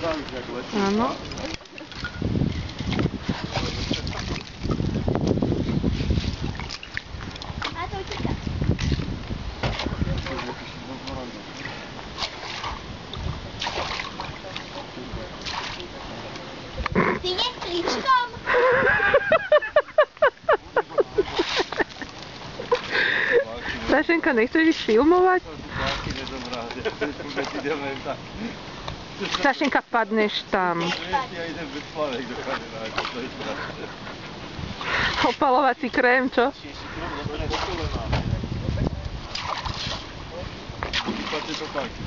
Áno. Ty nie tričkom? Sašenka, nechceš ísť filmovať? Sašenka, padneš tam. Opalovací krém, čo?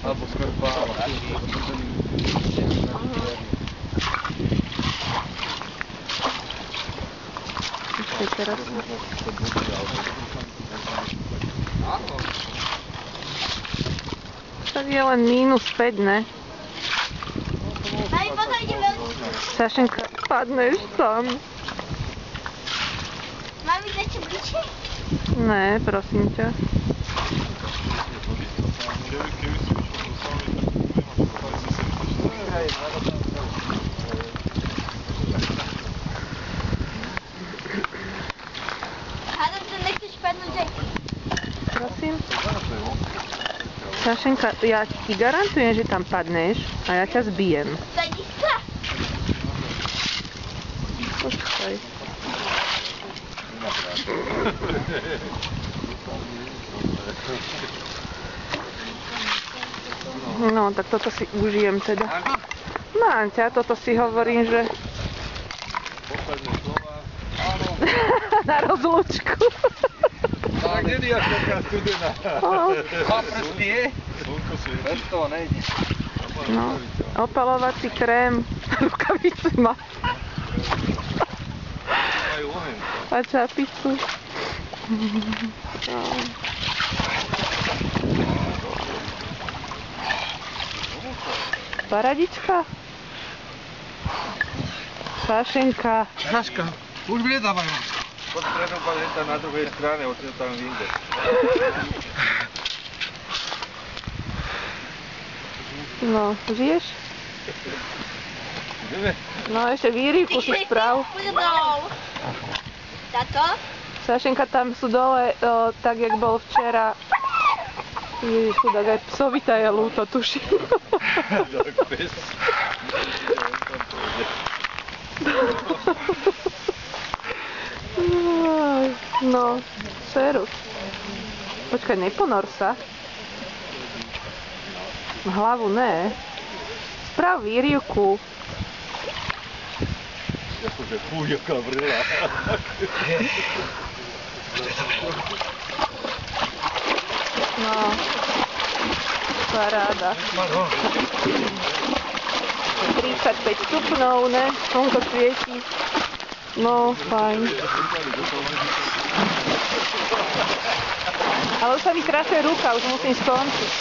Albo skorpáva. Ešte teraz. Tak je len -5, ne? Mami, pozor, ide veľmi. Sašenka, padneš tam. Mami, začne bližšie? Ne, prosím ťa. Hádam, že nechceš padnúť aj. Prosím. Sašenka, ja ti garantujem, že tam padneš a ja ťa zbijem. Sadí sa. Počkaj. No, tak toto si užijem teda. Mám ťa, toto si hovorím, že... Posledné slova. Áno. Na rozlúčku. Tak není až taká studená. Dva prsty je? Bez toho nejde. No, opalovací krém, rukavice má. Majú oheň. A čapicu. No. Paradička? Sašenka. Saška, už mi nedávajú. Pod predom paleta na druhej strane, odtiaľ tam vyjde. No, žiješ? Ideme? No, ešte výrivku si sprav. Tato? Sašenka, tam sú dole, tak jak bol včera. Ježiš, chudák, aj psovita je ľúto, tuším. Tak pes. No, Serus. Počkaj, neponor sa. Hlavu ne. Sprav výrivku. Akože fú, jaká vrila. No, paráda. 35 stupňov, ne? Slnko svieti. No, fajn. Ale už sa mi trasie ruka, už musím skončiť.